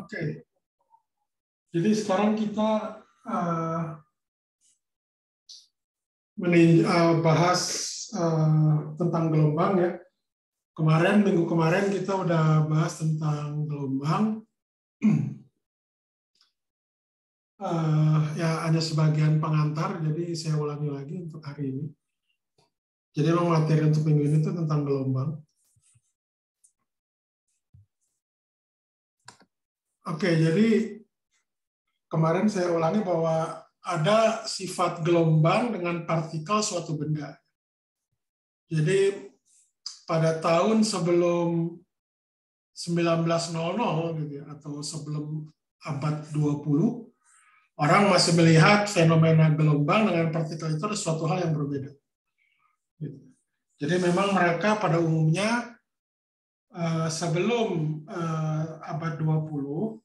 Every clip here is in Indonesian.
Oke. Jadi sekarang kita bahas tentang gelombang ya. Minggu kemarin kita udah bahas tentang gelombang. Ya hanya sebagian pengantar, jadi saya ulangi lagi untuk hari ini. Jadi memang materi untuk minggu ini itu tentang gelombang. Oke, jadi kemarin saya ulangi bahwa ada sifat gelombang dengan partikel suatu benda. Jadi pada tahun sebelum 1900 gitu ya, atau sebelum abad 20, orang masih melihat fenomena gelombang dengan partikel itu ada suatu hal yang berbeda. Jadi memang mereka pada umumnya sebelum abad 20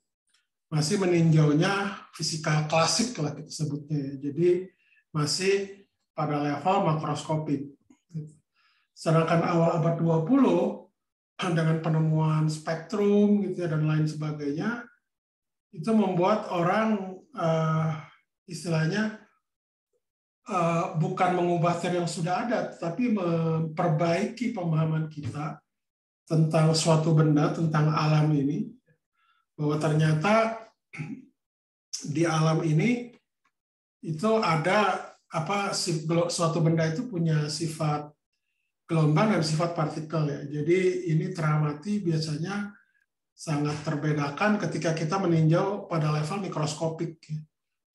masih meninjaunya fisika klasik lah kita sebutnya. Jadi masih pada level makroskopik. Sedangkan awal abad 20 dengan penemuan spektrum gitu ya, dan lain sebagainya, itu membuat orang istilahnya bukan mengubah teori yang sudah ada, tapi memperbaiki pemahaman kita tentang suatu benda, tentang alam ini, bahwa ternyata di alam ini itu ada suatu benda itu punya sifat gelombang dan sifat partikel ya. Jadi ini teramati biasanya sangat terbedakan ketika kita meninjau pada level mikroskopik.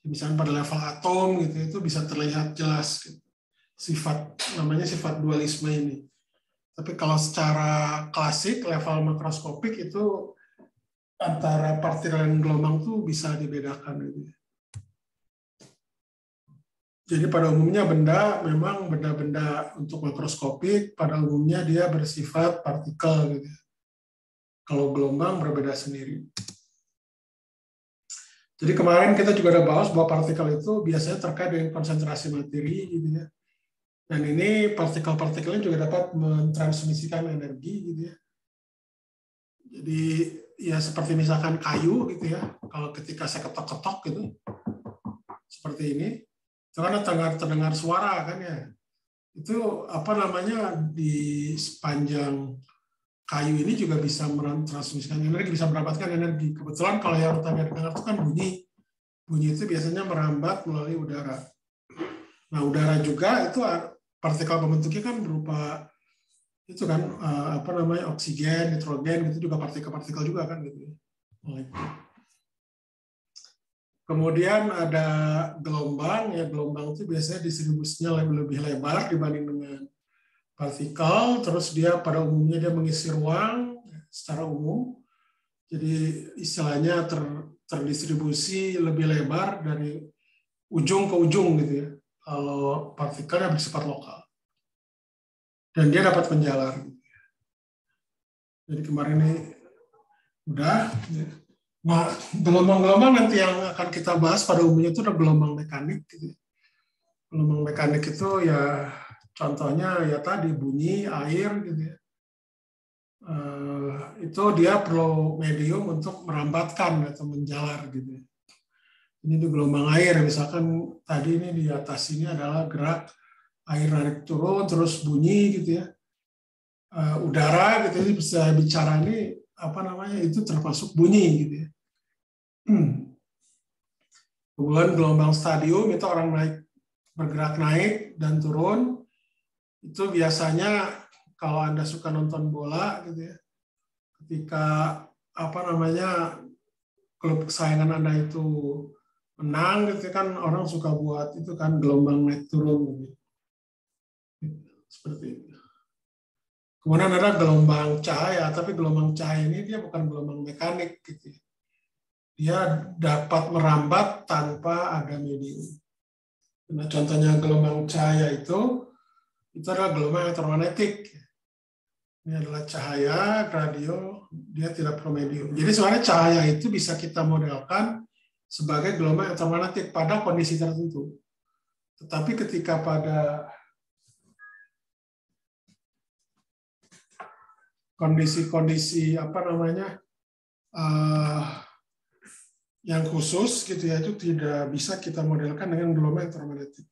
Misalnya pada level atom gitu, itu bisa terlihat jelas gitu. Namanya sifat dualisme ini. Tapi kalau secara klasik level makroskopik itu antara partikel dan gelombang tuh bisa dibedakan gitu. Jadi pada umumnya memang benda-benda untuk makroskopik pada umumnya dia bersifat partikel gitu. Kalau gelombang berbeda sendiri. Jadi kemarin kita juga ada bahas bahwa partikel itu biasanya terkait dengan konsentrasi materi gitu ya. Dan ini partikel-partikelnya juga dapat mentransmisikan energi gitu ya. Jadi ya seperti misalkan kayu gitu ya. Kalau ketika saya ketok-ketok gitu seperti ini, itu kan terdengar suara kan ya. Itu di sepanjang kayu ini juga bisa mentransmisikan energi, bisa mendapatkan energi. Kebetulan kalau yang tadi dengar itu kan bunyi. Bunyi itu biasanya merambat melalui udara. Nah, udara juga itu partikel pembentuknya kan berupa itu kan oksigen, nitrogen, itu juga partikel-partikel juga kan gitu. Kemudian ada gelombang, ya gelombang itu biasanya distribusinya lebih lebar dibanding dengan partikel, terus dia pada umumnya dia mengisi ruang secara umum. Jadi istilahnya terdistribusi lebih lebar dari ujung ke ujung gitu ya. Kalau partikelnya bersifat lokal. Dan dia dapat menjalar. Jadi kemarin ini udah. Nah, gelombang-gelombang nanti yang akan kita bahas pada umumnya itu ada gelombang mekanik. Gitu. Gelombang mekanik itu ya contohnya ya tadi bunyi, air gitu ya. Itu dia perlu medium untuk merambatkan atau menjalar gitu. Ini di gelombang air, misalkan tadi ini di atas ini adalah gerak air naik turun terus bunyi gitu ya. Udara gitu ya, bisa bicara ini itu termasuk bunyi gitu ya. Kemudian gelombang stadium itu orang bergerak naik dan turun. Itu biasanya kalau Anda suka nonton bola gitu ya, ketika klub kesayangan Anda itu menang gitu kan, orang suka buat itu kan gelombang naik turun gitu. Seperti itu. Kemudian ada gelombang cahaya, tapi gelombang cahaya ini dia bukan gelombang mekanik gitu. Dia dapat merambat tanpa ada medium. Nah, contohnya gelombang cahaya itu adalah gelombang elektromagnetik. Ini adalah cahaya, radio, dia tidak perlu medium. Jadi sebenarnya cahaya itu bisa kita modelkan sebagai gelombang elektromagnetik pada kondisi tertentu. Tetapi ketika pada kondisi-kondisi yang khusus gitu ya, itu tidak bisa kita modelkan dengan gelombang elektromagnetik.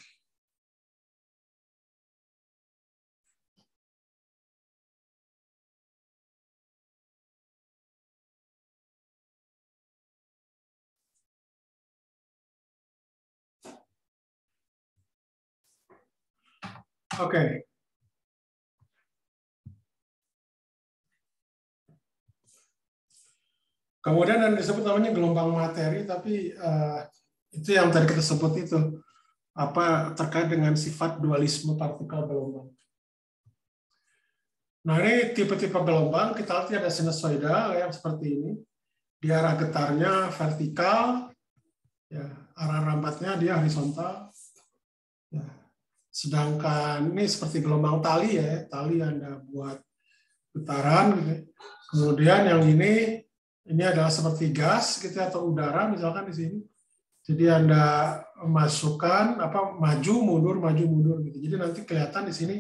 Oke. Kemudian yang disebut namanya gelombang materi, tapi itu yang tadi kita sebut itu apa terkait dengan sifat dualisme partikel gelombang. Nah, ini tipe-tipe gelombang kita lihat ada sinusoidal yang seperti ini. Di arah getarnya vertikal, ya, arah rambatnya dia horizontal. Ya. Sedangkan ini seperti gelombang tali ya, tali Anda buat getaran gitu. Kemudian yang ini adalah seperti gas gitu atau udara misalkan di sini. Jadi Anda masukkan maju mundur gitu. Jadi nanti kelihatan di sini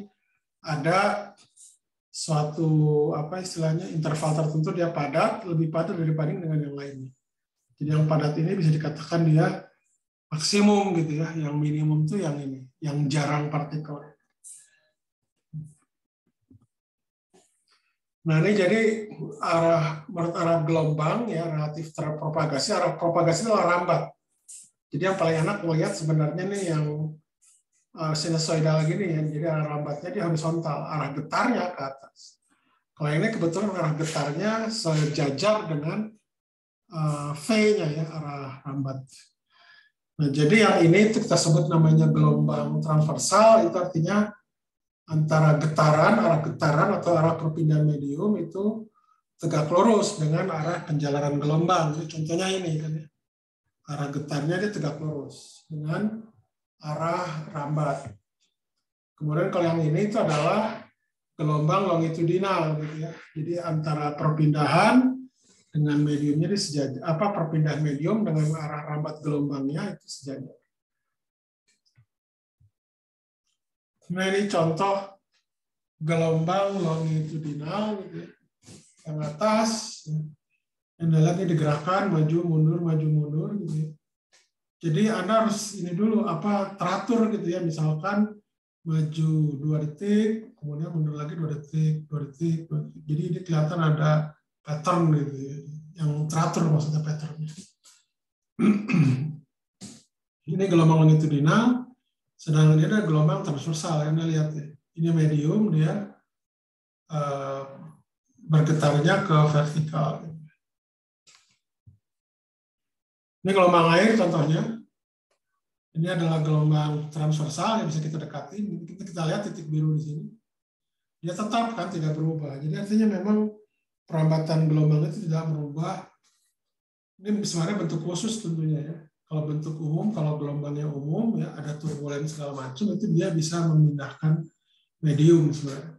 ada suatu istilahnya interval tertentu dia padat, lebih padat dibanding dengan yang lainnya. Jadi yang padat ini bisa dikatakan dia maksimum gitu ya, yang minimum itu yang ini, yang jarang partikel. Nah ini jadi menurut arah gelombang ya relatif terpropagasi, arah propagasi adalah rambat. Jadi yang paling enak melihat sebenarnya nih yang sinusoidal gini ya, jadi arah rambatnya dia horizontal, arah getarnya ke atas. Kalau ini kebetulan arah getarnya sejajar dengan V-nya ya, arah rambat. Nah, jadi yang ini kita sebut namanya gelombang transversal, itu artinya antara arah getaran atau arah perpindahan medium itu tegak lurus dengan arah penjalaran gelombang. Jadi contohnya ini kan ya. Arah getarnya dia tegak lurus dengan arah rambat. Kemudian kalau yang ini itu adalah gelombang longitudinal gitu ya. Jadi antara perpindahan dengan mediumnya di sejajar, perpindahan medium dengan arah rambat gelombangnya itu sejajar. Nah ini contoh gelombang longitudinal gitu ya. Yang atas yang dalamnya digerakkan maju mundur gitu ya. Jadi Anda harus ini dulu teratur gitu ya, misalkan maju 2 detik, kemudian mundur lagi 2 detik. Jadi ini kelihatan ada pattern gitu ya, yang teratur maksudnya patternnya. Ini gelombang longitudinal, sedangkan ini ada gelombang transversal. Anda lihat ya, ini medium dia bergetarnya ke vertikal. Ini gelombang air contohnya. Ini adalah gelombang transversal yang bisa kita dekati. Kita lihat titik biru di sini. Dia tetap kan tidak berubah. Jadi artinya memang perambatan gelombang itu tidak berubah. Ini sebenarnya bentuk khusus tentunya ya. Kalau bentuk umum, kalau gelombangnya umum ya ada turbulensi segala macam, itu dia bisa memindahkan medium sebenarnya.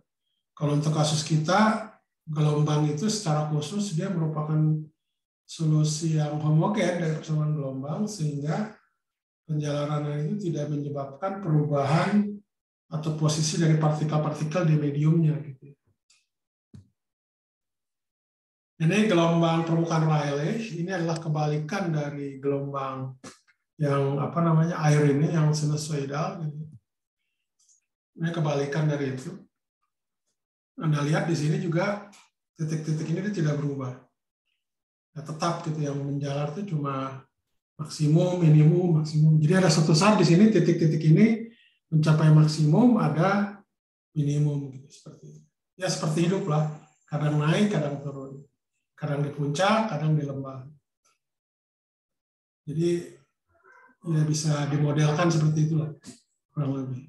Kalau untuk kasus kita, gelombang itu secara khusus dia merupakan solusi yang homogen dari persamaan gelombang sehingga penjalanan itu tidak menyebabkan perubahan atau posisi dari partikel-partikel di mediumnya gitu. Ini gelombang permukaan Rayleigh, ini adalah kebalikan dari gelombang yang air ini yang sinusoidal gitu. Ini kebalikan dari itu. Anda lihat di sini juga titik-titik ini tidak berubah. Nah, tetap gitu yang menjalar itu cuma maksimum, minimum, maksimum. Jadi ada satu saat di sini titik-titik ini mencapai maksimum, ada minimum gitu seperti itu. Ya seperti hidup lah, kadang naik, kadang turun. Kadang di puncak, kadang di lembah. Jadi ya bisa dimodelkan seperti itulah kurang lebih.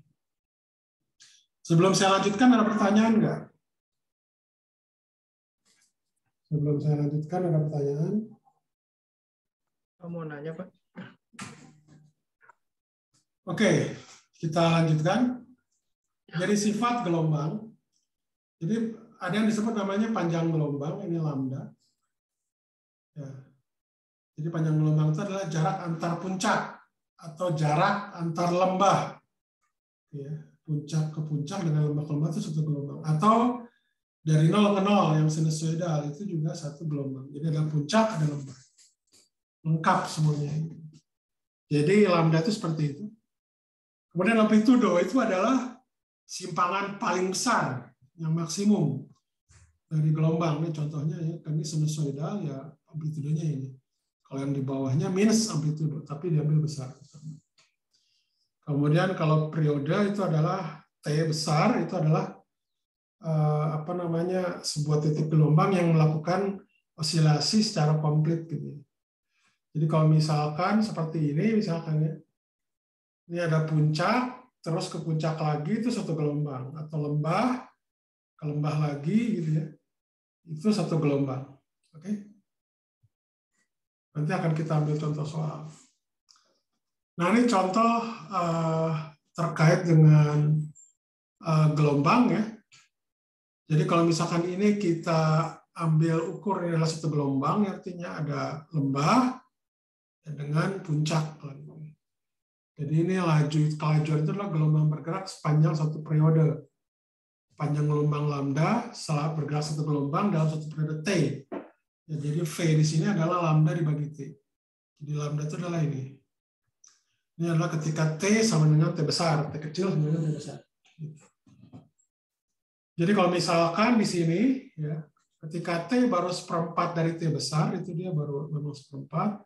Sebelum saya lanjutkan ada pertanyaan nggak? Sebelum saya lanjutkan ada pertanyaan? Mau nanya Pak? Oke, kita lanjutkan. Jadi sifat gelombang. Jadi ada yang disebut namanya panjang gelombang, ini lambda. Ya. Jadi panjang gelombang itu adalah jarak antar puncak atau jarak antar lembah. Ya, puncak ke puncak dengan lembah ke lembah itu satu gelombang. Atau dari 0 ke 0 yang sinusoidal itu juga satu gelombang. Jadi ada puncak, ada lembah. lengkap semuanya. Jadi lambda itu seperti itu. Kemudian amplitudo itu adalah simpangan paling besar yang maksimum dari gelombang. Ini contohnya ya, ini sinusoidal ya amplitudonya ini. Kalau yang di bawahnya minus amplitudo, tapi diambil besar. Kemudian kalau periode itu adalah T besar, itu adalah sebuah titik gelombang yang melakukan osilasi secara komplit gitu. Jadi kalau misalkan seperti ini, misalkan ya, ini ada puncak, terus ke puncak lagi itu satu gelombang, atau lembah, ke lembah lagi gitu ya, itu satu gelombang. Oke? Nanti akan kita ambil contoh soal. Nah ini contoh terkait dengan gelombang ya. Jadi kalau misalkan ini kita ambil ukur ini adalah satu gelombang, artinya ada lembah dengan puncak. Jadi ini kelajuan itu adalah gelombang bergerak sepanjang satu periode. Panjang gelombang lambda setelah bergerak satu gelombang dalam satu periode T. Ya, jadi V di sini adalah lambda dibagi T. Jadi lambda itu adalah ini. Ini adalah ketika T sama dengan T besar. T kecil sama dengan T besar. Jadi kalau misalkan di sini, ya, ketika T baru seperempat dari T besar, itu dia baru memang seperempat.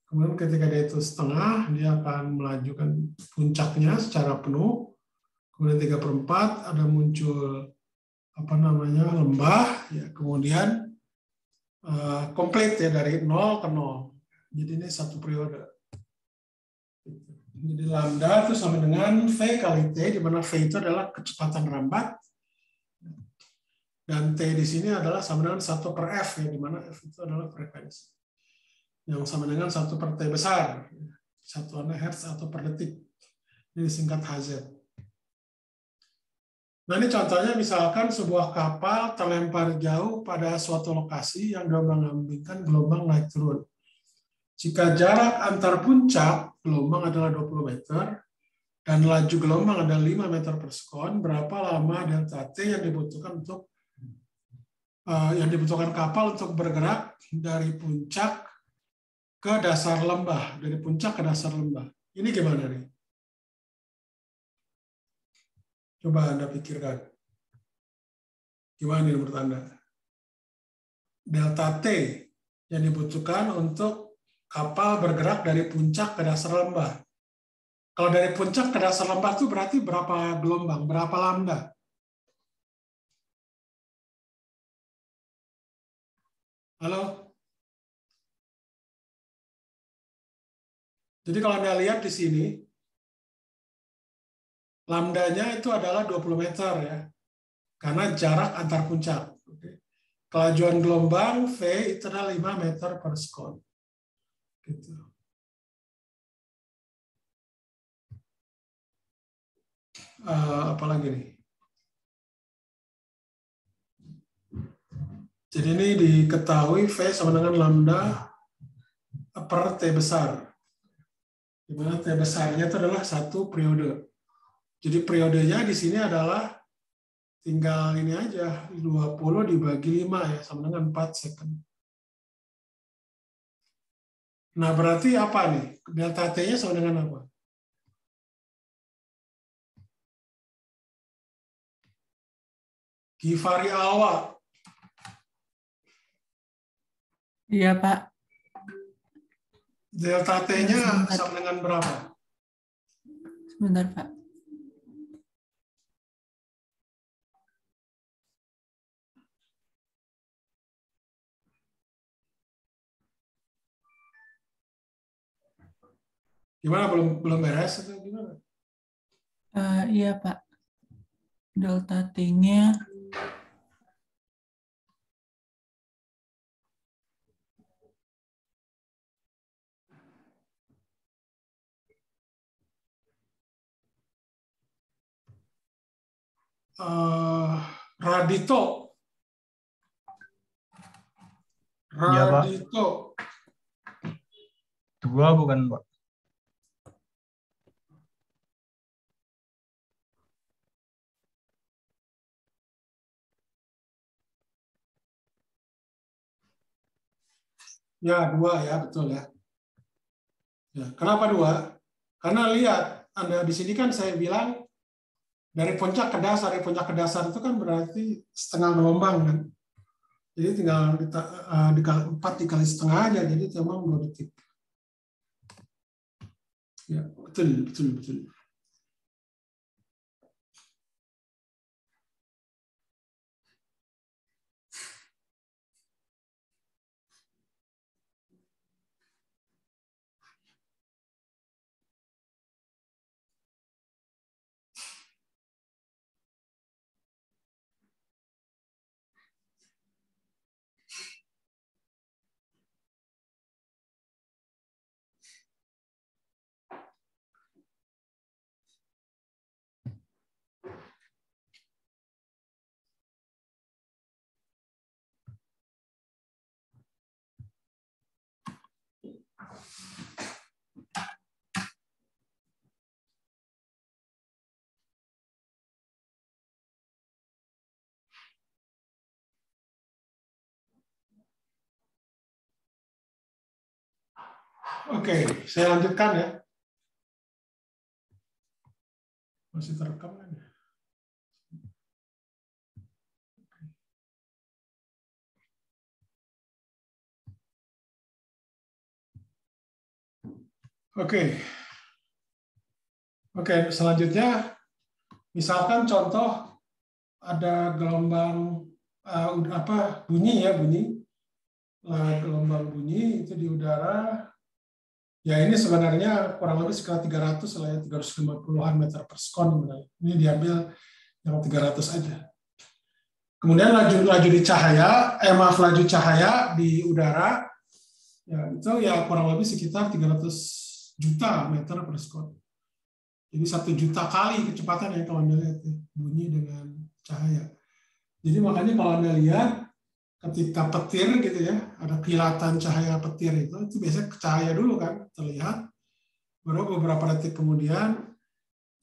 Kemudian ketika dia itu setengah, dia akan melajukan puncaknya secara penuh. Kemudian 3/4 ada muncul lembah, ya, kemudian komplit ya dari 0 ke 0. Jadi ini satu periode. Jadi lambda itu sama dengan V kali T, di mana V itu adalah kecepatan rambat. Dan T di sini adalah sama dengan 1/F, ya, di mana F itu adalah frekuensi. Yang sama dengan 1/T besar, satuannya hertz atau per detik. Ini disingkat Hz. Nah ini contohnya misalkan sebuah kapal terlempar jauh pada suatu lokasi yang menambingkan gelombang naik turun. Jika jarak antar puncak gelombang adalah 20 meter dan laju gelombang adalah 5 meter per sekon, berapa lama delta T yang dibutuhkan kapal untuk bergerak dari puncak ke dasar lembah, dari puncak ke dasar lembah. Ini gimana nih? Coba Anda pikirkan. Gimana nih menurut Anda? Delta T yang dibutuhkan untuk kapal bergerak dari puncak ke dasar lembah. Kalau dari puncak ke dasar lembah itu berarti berapa gelombang, berapa lambda? Halo? Jadi kalau Anda lihat di sini, lambdanya itu adalah 20 meter ya, karena jarak antar puncak. Kelajuan gelombang V itu adalah 5 meter per sekon. Gitu. Apalagi nih? Jadi ini diketahui V sama dengan lambda per T besar. Di mana T besarnya itu adalah satu periode. Jadi periodenya di sini adalah tinggal ini aja, 20 dibagi 5 ya, sama dengan 4 second. Nah, berarti apa nih? Delta T-nya sama dengan apa? Givari Alwa. Iya, Pak. Delta T-nya sama dengan berapa? Sebentar, Pak. Gimana, belum beres atau gimana? Iya, Pak. Delta T-nya Radito. Iya, Pak. Radito. 2 bukan, Pak? Ya, 2 ya, betul ya. Ya, kenapa 2? Karena lihat, Anda di sini kan saya bilang dari puncak ke dasar, dari puncak ke dasar itu kan berarti setengah gelombang kan. Jadi tinggal dikali 4 dikali setengah aja, jadi memang 2 detik. Ya, betul. Oke, saya lanjutkan ya. Masih terekam kan ya? Oke, selanjutnya misalkan contoh ada gelombang bunyi ya, gelombang bunyi itu di udara. Ya ini sebenarnya kurang lebih sekitar 300 lah ya, 350-an meter per sekon. Ini diambil yang 300 aja. Kemudian laju cahaya di udara ya itu ya kurang lebih sekitar 300 juta meter per sekon. Jadi 1 juta kali kecepatan yang kalau Anda lihat ya, bunyi dengan cahaya. Jadi makanya kalau Anda lihat ketika petir gitu ya, ada kilatan cahaya petir itu biasanya cahaya dulu kan terlihat, baru beberapa detik kemudian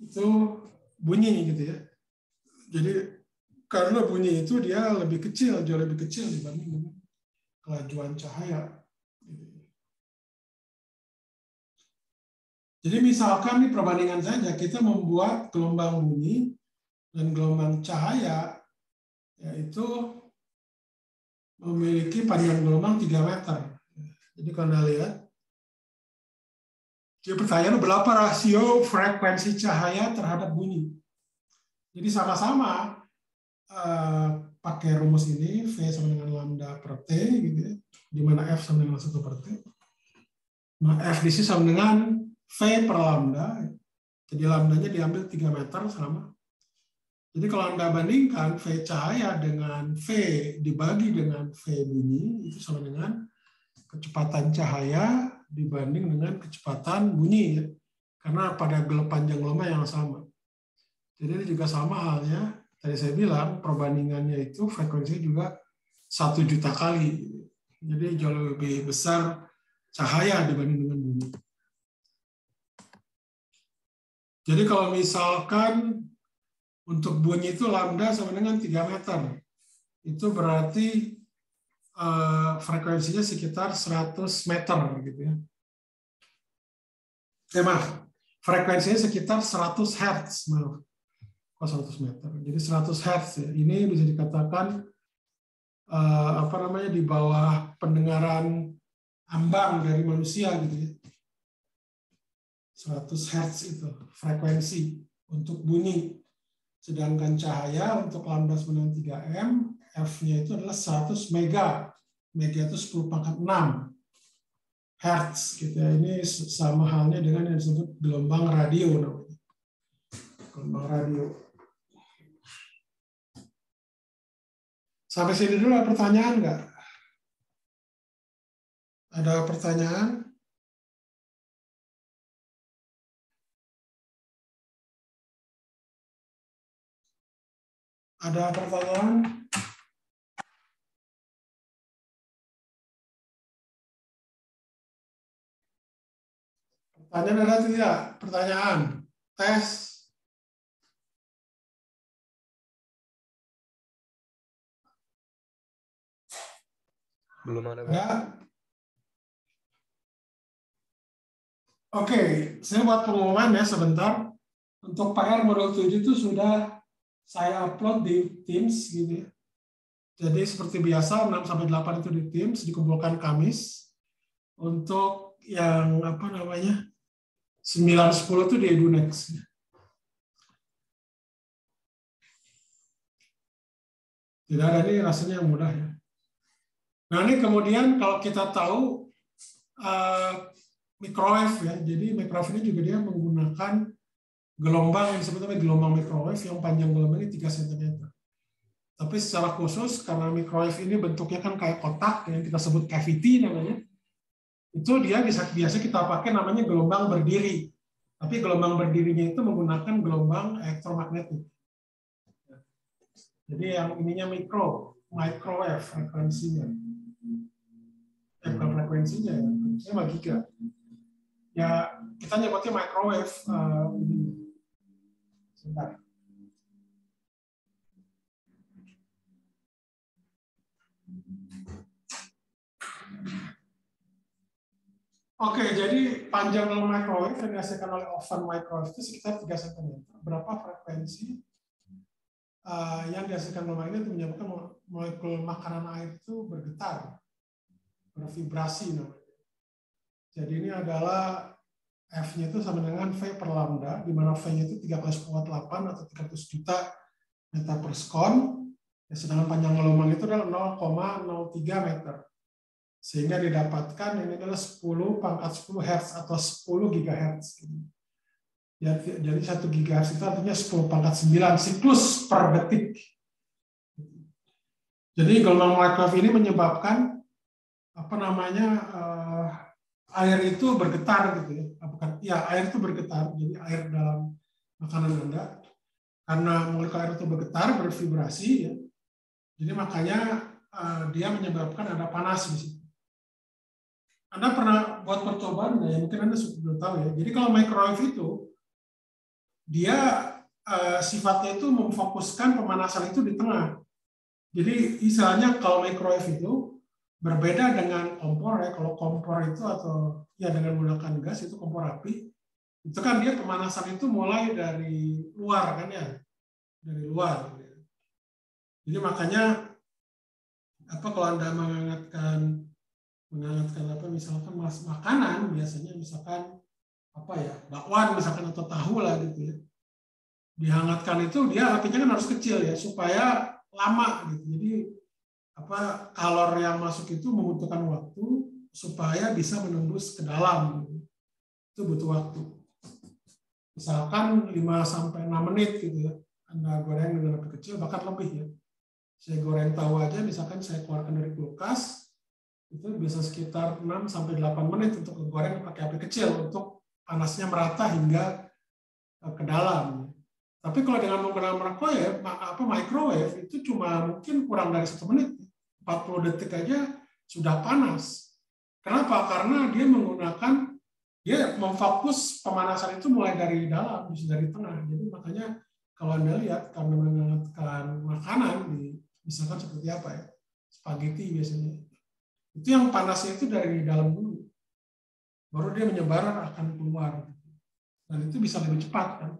itu bunyi gitu ya. Jadi karena bunyi itu dia lebih kecil, jauh lebih kecil dibanding dengan kelajuan cahaya. Jadi misalkan nih perbandingan saja, kita membuat gelombang bunyi dan gelombang cahaya, yaitu memiliki panjang gelombang 3 meter. Jadi kalau Anda lihat, jadi pertanyaan berapa rasio frekuensi cahaya terhadap bunyi. Jadi sama-sama pakai rumus ini, V sama dengan lambda per T, gitu ya, di mana F sama dengan 1 per T. Nah, F di sini sama dengan V per lambda, jadi lambdanya diambil 3 meter sama. Jadi kalau Anda bandingkan V cahaya dengan V dibagi dengan V bunyi, itu sama dengan kecepatan cahaya dibanding dengan kecepatan bunyi, ya. Karena pada panjang gelombang yang sama. Jadi ini juga sama halnya, tadi saya bilang perbandingannya itu frekuensinya juga 1 juta kali. Jadi jauh lebih besar cahaya dibanding dengan bunyi. Jadi kalau misalkan untuk bunyi itu lambda sama dengan 3 meter, itu berarti frekuensinya sekitar 100 meter gitu ya. Maaf, frekuensinya sekitar 100 Hz, maaf. 100 meter. Jadi 100 Hz ya. Ini bisa dikatakan di bawah pendengaran ambang dari manusia gitu ya. 100 Hz itu frekuensi untuk bunyi. Sedangkan cahaya untuk lambda sama dengan 3M, F-nya itu adalah 100 mega. Mega itu 10 pangkat 6 Hertz gitu ya. Ini sama halnya dengan yang disebut gelombang radio namanya. Gelombang radio. Sampai sini dulu ada pertanyaan nggak? Ada pertanyaan? Ada pertanyaan? Pertanyaan ada tidak? Pertanyaan. Tes. Belum ada, Pak. Ada? Oke, saya buat pengumuman ya sebentar. Untuk PR modul 7 itu sudah saya upload di Teams gitu ya. Jadi seperti biasa 6-8 itu di Teams dikumpulkan Kamis. Untuk yang apa namanya 9-10 itu di EduNext. Tidak ada, ini rasanya yang mudah ya. Nah ini kemudian kalau kita tahu microwave ya, jadi microwave ini juga dia menggunakan gelombang yang disebut gelombang microwave yang panjang gelombangnya 3 cm. Tapi secara khusus karena microwave ini bentuknya kan kayak kotak yang kita sebut cavity namanya, itu dia biasa kita pakai namanya gelombang berdiri. Tapi gelombang berdirinya itu menggunakan gelombang elektromagnetik. Jadi yang ininya microwave frekuensinya. Bukan frekuensinya ya, frekuensinya giga. Ya kita nyebutnya microwave ini. Sebentar. Oke, jadi panjang dalam microwave yang dihasilkan oleh oven microwave itu sekitar 3 cm. Berapa frekuensi yang dihasilkan dalam air itu menyebabkan molekul makanan air itu bergetar, bervibrasi namanya. Jadi ini adalah F-nya itu sama dengan V per lambda, di mana V-nya itu 3 kali 10 8 atau 300 juta meter per sekon, sedangkan panjang gelombang itu adalah 0,03 meter. Sehingga didapatkan ini adalah 10 pangkat 10 Hz atau 10 GHz. Jadi 1 GHz itu artinya 10 pangkat 9 siklus per detik. Jadi gelombang microwave ini menyebabkan apa namanya air itu bergetar gitu ya. Bukan, ya air itu bergetar. Jadi air dalam makanan Anda karena molekul air itu bergetar, bervibrasi ya. Jadi makanya dia menyebabkan ada panas di situ. Anda pernah buat percobaan ya? Mungkin Anda sudah tahu ya. Jadi kalau microwave itu dia sifatnya itu memfokuskan pemanasan itu di tengah. Jadi istilahnya kalau microwave itu berbeda dengan kompor ya. Kalau kompor itu atau ya dengan menggunakan gas itu kompor api, itu kan dia pemanasan itu mulai dari luar kan ya, dari luar. Jadi makanya apa kalau Anda menghangatkan apa misalkan makanan biasanya misalkan apa ya bakwan misalkan atau tahu lah gitu ya, dihangatkan itu dia apinya kan harus kecil ya supaya lama gitu. Jadi apa kalor yang masuk itu membutuhkan waktu supaya bisa menembus ke dalam gitu. Itu butuh waktu misalkan 5-6 menit gitu ya. Anda goreng dengan api kecil bahkan lebih ya. Saya goreng tahu aja misalkan saya keluarkan dari kulkas itu bisa sekitar 6-8 menit untuk goreng pakai api kecil untuk panasnya merata hingga ke dalam. Tapi kalau dengan menggunakan microwave itu cuma mungkin kurang dari 1 menit, 40 detik aja sudah panas. Kenapa? Karena dia memfokus pemanasan itu mulai dari dalam, bisa dari tengah. Jadi makanya kalau Anda lihat karena menghangatkan makanan misalkan seperti apa ya, spaghetti biasanya. Itu yang panasnya itu dari dalam dulu. Baru dia menyebar akan keluar. Dan itu bisa lebih cepat kan.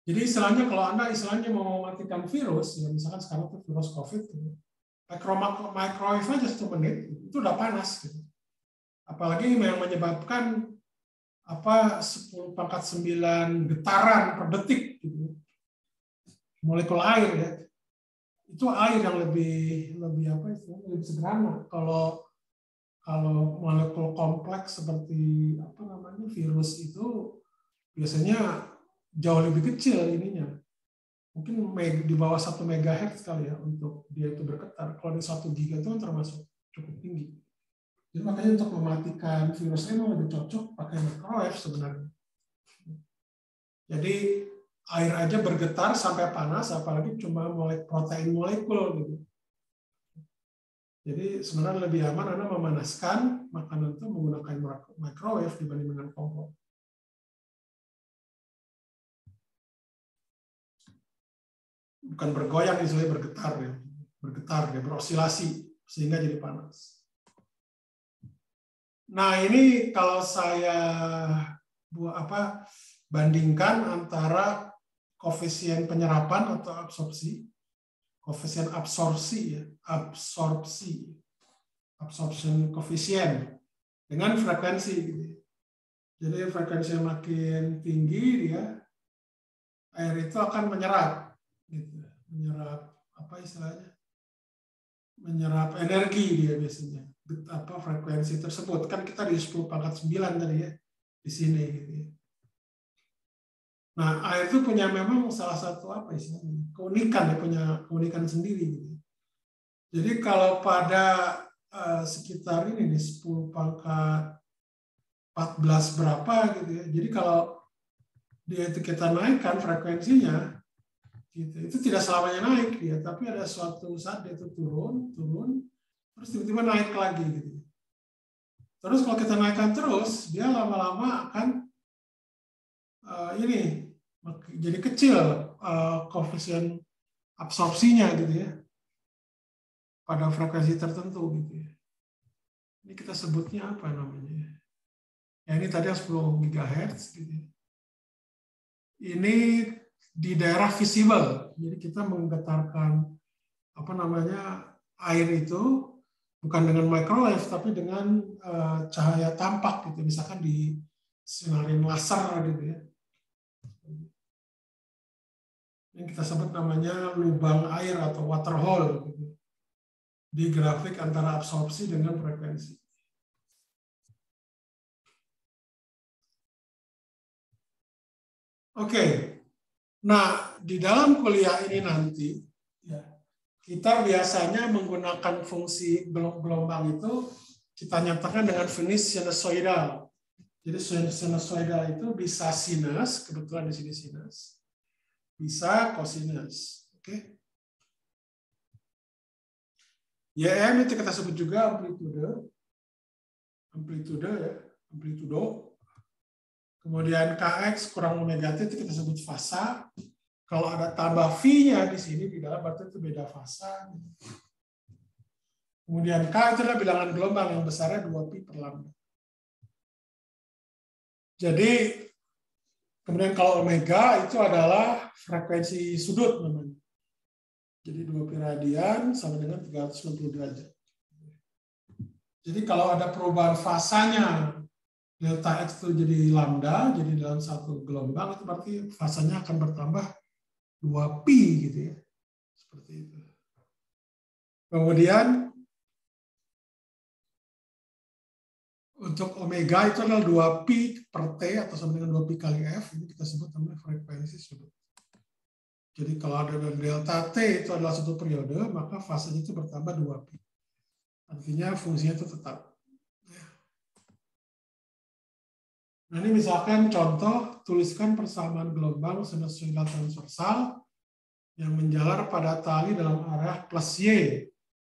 Jadi istilahnya kalau Anda istilahnya mau mematikan virus, ya misalkan sekarang itu virus COVID, gitu, microwave aja 1 menit, itu udah panas. Gitu. Apalagi yang menyebabkan 10 pangkat 9 getaran per detik. Gitu. Molekul air ya. Itu air yang lebih sederhana. Kalau molekul kompleks seperti virus itu biasanya jauh lebih kecil ininya. Mungkin di bawah 1 MHz kali ya untuk dia itu bergetar. Kalau di 1 giga itu kan termasuk cukup tinggi. Jadi makanya untuk mematikan virusnya memang lebih cocok pakai microwave sebenarnya. Jadi air aja bergetar sampai panas, apalagi cuma protein molekul gitu. Jadi sebenarnya lebih aman Anda memanaskan makanan itu menggunakan microwave dibanding dengan kompor. Bukan bergoyang, istilahnya bergetar, dia berosilasi sehingga jadi panas. Nah, ini kalau saya bandingkan antara koefisien penyerapan atau absorpsi, koefisien absorpsi ya, absorption koefisien dengan frekuensi gitu. Jadi frekuensi yang makin tinggi dia air itu akan menyerap gitu. Menyerap apa istilahnya? Menyerap energi dia biasanya. Frekuensi tersebut kan kita di 10⁻⁹ tadi ya di sini gitu ya. Nah, air itu punya memang salah satu apa istilahnya? Keunikan ya, punya keunikan sendiri gitu. Jadi kalau pada sekitar ini nih 10⁻14 berapa gitu ya. Jadi kalau dia itu kita naikkan frekuensinya gitu, itu tidak selamanya naik dia, tapi ada suatu saat dia itu turun, terus tiba-tiba naik lagi gitu. Terus kalau kita naikkan terus, dia lama-lama akan jadi kecil koefisien absorpsinya gitu ya pada frekuensi tertentu gitu ya. Ini kita sebutnya apa namanya? Ya ini tadi 10 GHz gitu ya. Ini di daerah visible. Jadi kita menggetarkan air itu bukan dengan microwave tapi dengan cahaya tampak gitu. Misalkan di sinarin laser gitu ya. Yang kita sebut namanya lubang air atau water hole gitu. Di grafik antara absorpsi dengan frekuensi. Oke, nah di dalam kuliah ini nanti ya, kita biasanya menggunakan fungsi gelombang itu kita nyatakan dengan finish sinusoidal. Jadi sinusoidal itu bisa sinus, kebetulan di sini sinus, bisa cosinus. Oke. YM itu kita sebut juga amplitudo ya, amplitudo. Kemudian KX kurang negatif itu kita sebut fasa. Kalau ada tambah V-nya di sini di dalam berarti itu beda fasa. Kemudian K itu adalah bilangan gelombang yang besarnya 2pi per lambda. Jadi kemudian kalau omega itu adalah frekuensi sudut namanya. Jadi 2pi radian sama dengan 360 derajat. Jadi kalau ada perubahan fasanya delta X itu jadi lambda, jadi dalam satu gelombang itu berarti fasanya akan bertambah 2pi gitu ya. Seperti itu. Kemudian untuk omega itu adalah 2pi per T atau sama dengan 2pi kali F, ini kita sebut namanya frekuensi sudut. Jadi kalau ada delta T itu adalah satu periode, maka fasenya itu bertambah 2pi. Artinya fungsinya itu tetap. Nah ini misalkan contoh, tuliskan persamaan gelombang sinusoidal transversal yang menjalar pada tali dalam arah plus Y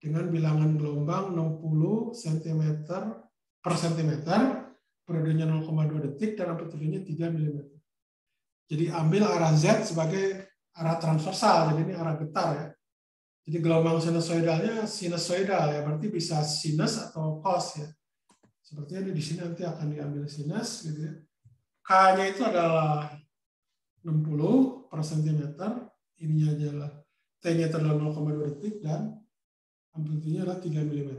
dengan bilangan gelombang 60 cm per centimeter, periodenya 0,2 detik dan amplitudenya 3 mm. Jadi ambil arah Z sebagai arah transversal, jadi ini arah getar ya. Jadi gelombang sinusoidalnya sinusoidal ya, berarti bisa sinus atau cos ya. Sepertinya di sini nanti akan diambil sinus gitu ya. K-nya itu adalah 60 per centimeter, ininya adalah T-nya adalah 0,2 detik dan amplitudenya adalah 3 mm.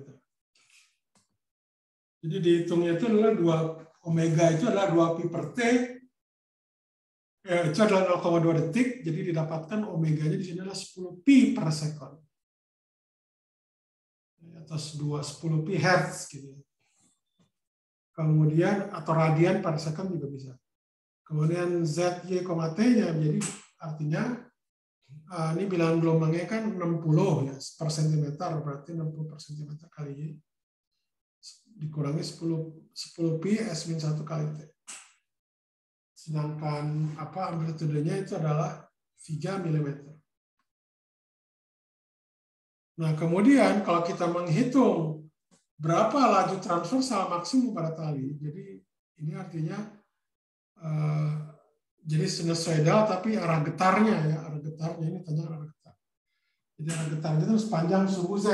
Jadi dihitungnya itu adalah 2 omega itu adalah 2pi per T. Itu adalah 0,2 detik, jadi didapatkan omeganya di sini adalah 10pi per second. Atau 10pi hertz gitu ya. Kemudian atau radian per second juga bisa. Kemudian ZY, T-nya jadi artinya ini bilangan gelombangnya kan 60 ya per centimeter, berarti 60 per centimeter kali Y dikurangi 10 pi S-1 kali T. Sedangkan amplitudenya itu adalah 3 mm. Nah, kemudian kalau kita menghitung berapa laju transversal maksimum pada tali, jadi ini artinya jadi sinusoidal tapi arah getarnya ya, arah getarnya ini tanya arah getar. Jadi arah getarnya itu sepanjang sumbu Z.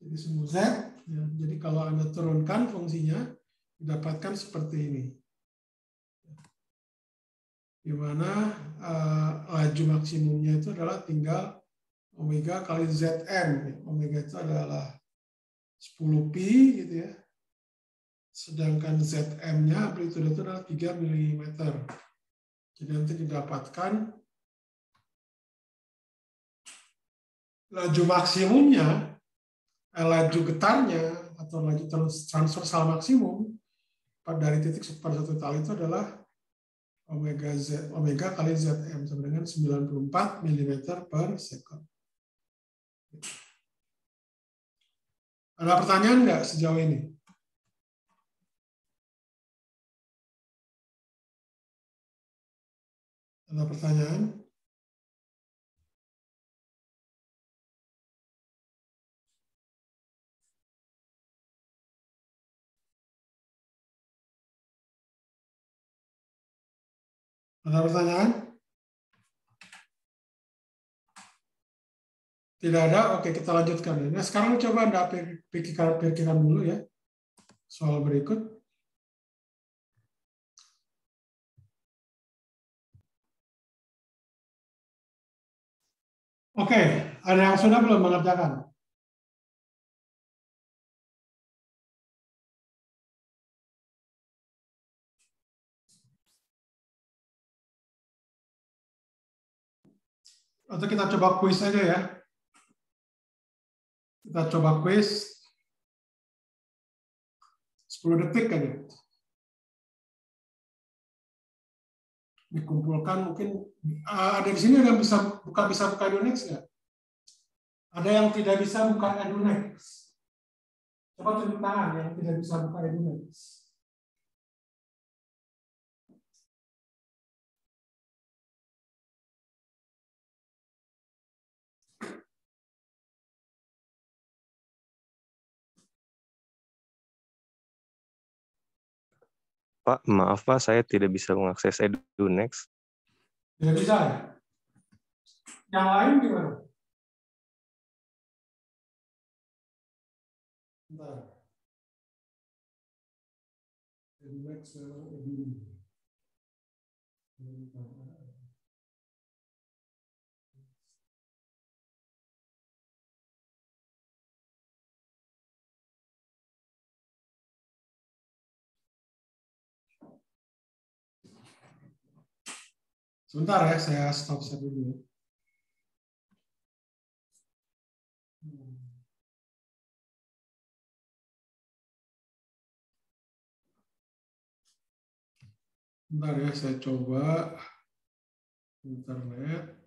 Jadi sumbu Z Ya, jadi kalau Anda turunkan fungsinya, didapatkan seperti ini. Di mana laju maksimumnya itu adalah tinggal omega kali Zm. Omega itu adalah 10 pi gitu ya. Sedangkan Zm-nya amplitude itu adalah 3 mm. Jadi nanti didapatkan laju maksimumnya, laju getarnya atau laju transversal maksimum dari titik pada satu tali itu adalah omega kali Zm sama dengan 94 mm per second. Ada pertanyaan nggak sejauh ini? Ada pertanyaan? Ada pertanyaan? Tidak ada? Oke, kita lanjutkan. Nah, sekarang coba Anda pikirkan dulu ya. Soal berikut. Oke, ada yang sudah belum mengerjakan? Atau kita coba kuis aja ya. Kita coba kuis 10 detik aja. Dikumpulkan mungkin ada di sini ada yang bisa buka Edunex nggak? Ada yang tidak bisa buka Edunex. Coba tunjuk tangan yang tidak bisa buka Edunex. Pak, maaf Pak, saya tidak bisa mengakses Edunex. Tidak bisa ya? Yang lain gimana? Bentar. Edunex memang Edunex. Sebentar ya, saya stop dulu ya. Bentar ya, saya coba internet.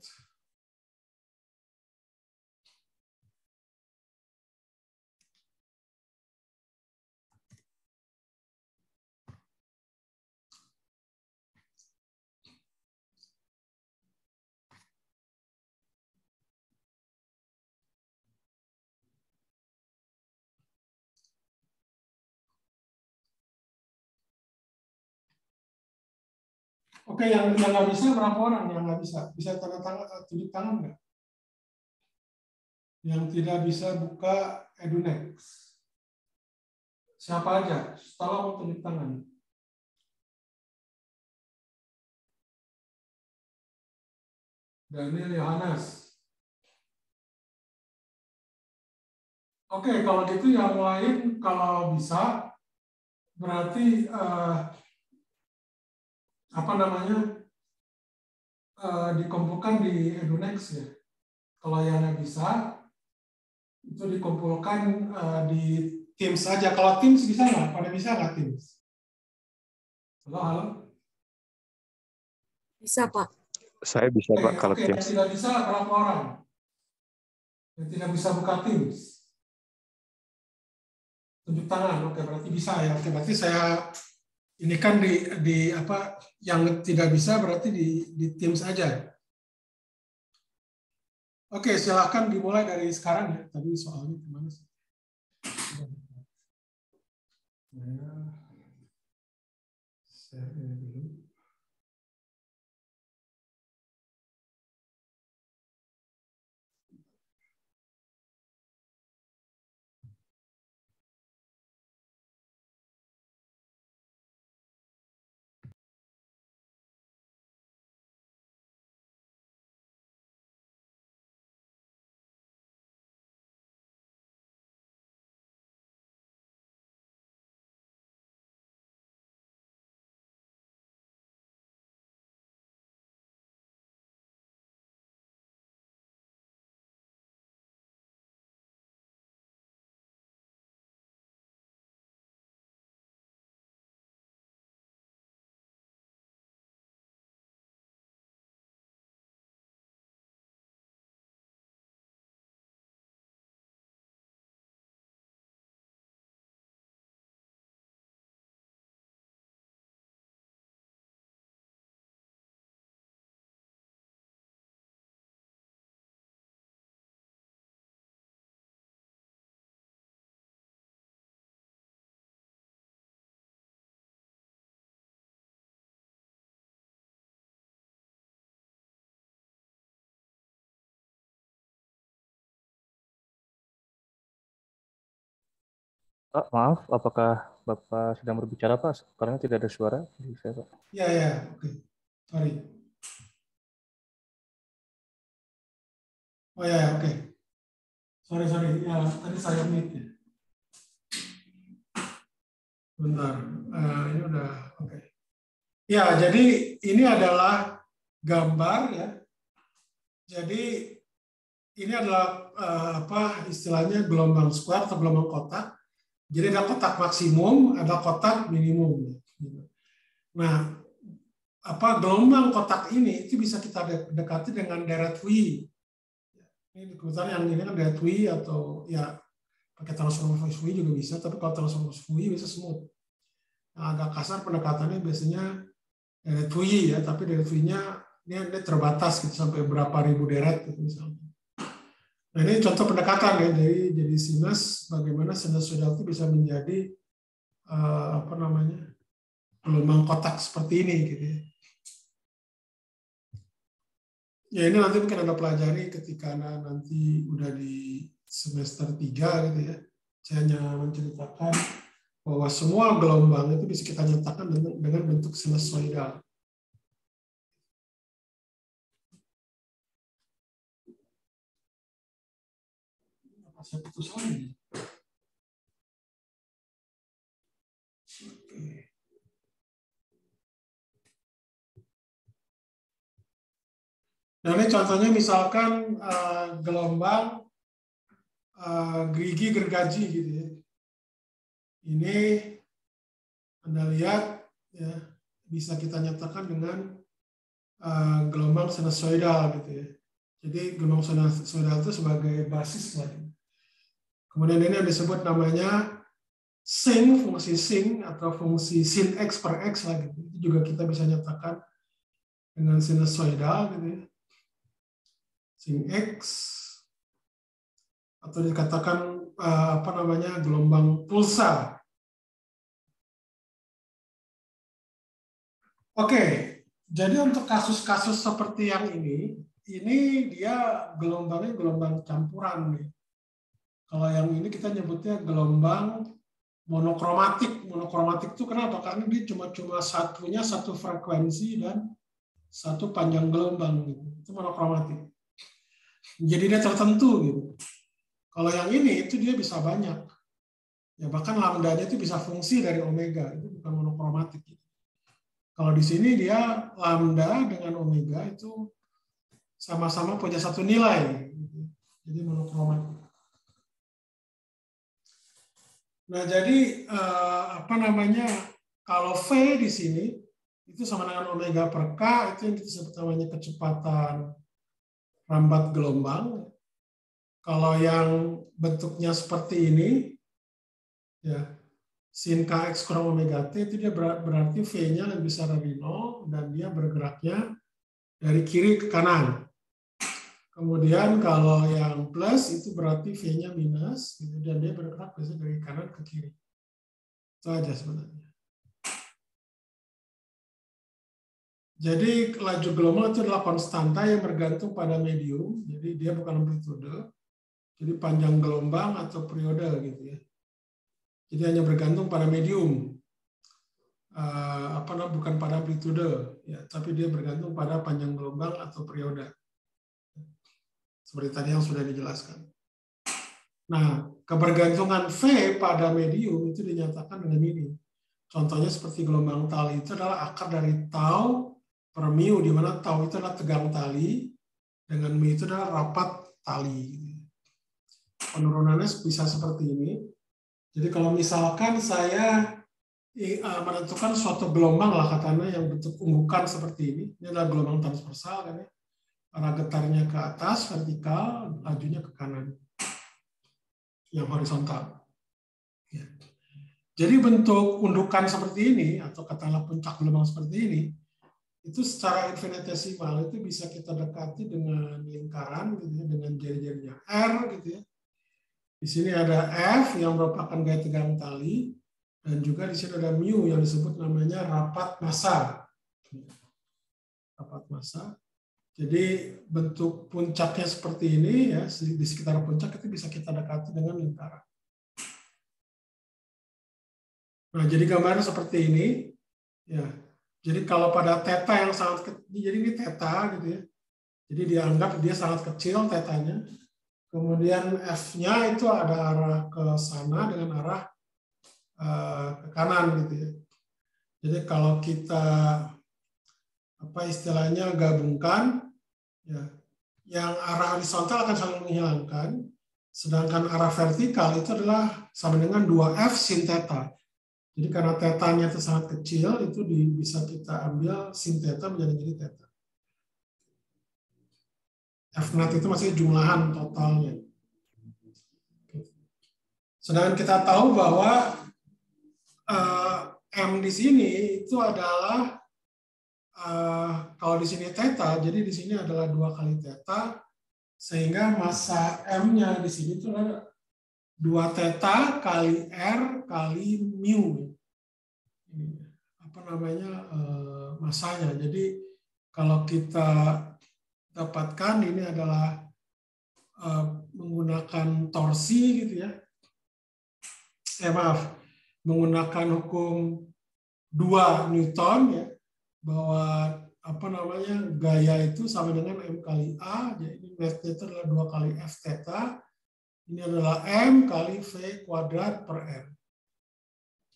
Oke, yang nggak bisa berapa orang yang nggak bisa? Bisa tanda tangan, tunjuk tangan nggak? Yang tidak bisa buka Edunex. Siapa aja? Tolong tunjuk tangan. Daniel Yohanes. Oke, kalau gitu yang lain kalau bisa berarti apa namanya dikumpulkan di Edunex ya. Kalau yang nggak bisa itu dikumpulkan di Teams saja. Kalau Teams bisa nggak? Pada bisa nggak Teams? Halo, halo. Bisa, Pak. Saya bisa Pak kalau Oke, yang Teams. tidak bisa berapa orang? Yang tidak bisa buka Teams? Tunjuk tangan. Oke, berarti bisa ya. Oke, berarti saya ini kan di apa yang tidak bisa berarti di Teams aja. Oke, silakan dimulai dari sekarang ya. Tadi soalnya gimana sih? Saya ini dulu. Pak, maaf, apakah Bapak sedang berbicara, Pak? Karena tidak ada suara di saya, Pak. Ya, oke. Sorry. Oh ya, oke. Sorry. Ya, tadi saya mute ya. Bentar. Ini udah oke. Ya, jadi ini adalah gambar ya. Jadi ini adalah apa istilahnya gelombang square atau gelombang kotak. Jadi ada kotak maksimum, ada kotak minimum. Nah, apa gelombang kotak ini itu bisa kita dekati dengan deret Wii. Ini kebetulan yang ini kan deret Wii atau ya pakai transformers Wii juga bisa, tapi kalau transformers Wii bisa smooth. Nah, agak kasar pendekatannya biasanya deret Wii ya, tapi deret Wii-nya ini terbatas gitu sampai berapa ribu deret gitu misalnya. Nah, ini contoh pendekatan ya, jadi sinus, bagaimana sinusoidal itu bisa menjadi apa namanya gelombang kotak seperti ini gitu ya. Ya ini nanti mungkin Anda pelajari ketika Anda nanti udah di semester 3 gitu ya. Saya hanya menceritakan bahwa semua gelombang itu bisa kita nyatakan dengan bentuk sinusoidal. Saya putus lagi. Nah ini contohnya misalkan gelombang gerigi gergaji gitu ya. Ini Anda lihat ya bisa kita nyatakan dengan gelombang sinusoidal gitu ya. Jadi gelombang sinusoidal itu sebagai basis lagi. Kemudian ini yang disebut namanya sin, fungsi sin atau fungsi sin x per x lagi. Itu juga kita bisa nyatakan dengan sinusoidal gitu ya. Sin x atau dikatakan apa namanya gelombang pulsar. Oke, jadi untuk kasus-kasus seperti yang ini dia gelombangnya gelombang campuran nih. Kalau yang ini kita nyebutnya gelombang monokromatik. Monokromatik itu kenapa? Karena dia cuma satunya satu frekuensi dan satu panjang gelombang gitu. Itu monokromatik. Jadi dia tertentu gitu. Kalau yang ini itu dia bisa banyak. Ya bahkan lambdanya itu bisa fungsi dari omega, itu bukan monokromatik gitu. Kalau di sini dia lambda dengan omega itu sama-sama punya satu nilai gitu. Jadi monokromatik. Nah, jadi apa namanya? Kalau V di sini itu sama dengan omega per K, itu yang kita sebut namanya kecepatan rambat gelombang. Kalau yang bentuknya seperti ini, ya sin Kx kurang omega T itu dia berarti V-nya lebih besar dari 0 dan dia bergeraknya dari kiri ke kanan. Kemudian kalau yang plus itu berarti V-nya minus, gitu, dan dia bergerak biasanya dari kanan ke kiri. Itu aja sebenarnya. Jadi laju gelombang itu adalah konstanta yang bergantung pada medium, jadi dia bukan amplitude. Jadi panjang gelombang atau periode gitu ya. Jadi hanya bergantung pada medium, bukan pada amplitude, ya, tapi dia bergantung pada panjang gelombang atau periode. Seperti tadi yang sudah dijelaskan. Nah, kebergantungan V pada medium itu dinyatakan dengan ini. Contohnya seperti gelombang tali itu adalah akar dari tau per mu, di mana tau itu adalah tegang tali, dengan mu itu adalah rapat tali. Penurunannya bisa seperti ini. Jadi kalau misalkan saya menentukan suatu gelombang lah katanya yang bentuk unggukan seperti ini adalah gelombang transversal kan ya. Arah getarnya ke atas vertikal, lajunya ke kanan. Yang horizontal. Ya. Jadi bentuk undukan seperti ini atau katakanlah puncak gelombang seperti ini itu secara infinitesimal itu bisa kita dekati dengan lingkaran gitu ya, dengan jari-jarinya R gitu ya. Di sini ada F yang merupakan gaya tegang tali dan juga di sini ada mu yang disebut namanya rapat massa. Rapat massa. Jadi bentuk puncaknya seperti ini ya, di sekitar puncak itu bisa kita dekati dengan lingkaran. Nah, jadi gambarnya seperti ini. Ya. Jadi kalau pada theta yang sangat kecil, jadi ini theta gitu ya. Jadi dianggap dia sangat kecil tetanya. Kemudian F-nya itu ada arah ke sana dengan arah ke kanan gitu ya. Jadi kalau kita apa istilahnya gabungkan, ya, yang arah horizontal akan saling menghilangkan, sedangkan arah vertikal itu adalah sama dengan 2F sin theta. Jadi karena tetanya itu sangat kecil, itu bisa kita ambil sin theta menjadi theta. F net itu masih jumlahan totalnya. Sedangkan kita tahu bahwa M di sini itu adalah kalau di sini theta, jadi di sini adalah 2 kali theta, sehingga massa M-nya di sini itu adalah 2 theta kali R kali mu. Ini, apa namanya massanya. Jadi kalau kita dapatkan ini adalah menggunakan torsi gitu ya. Menggunakan hukum 2 Newton ya, bahwa apa namanya gaya itu sama dengan M kali A, jadi mass itu adalah 2 kali F theta, ini adalah M kali V kuadrat per R.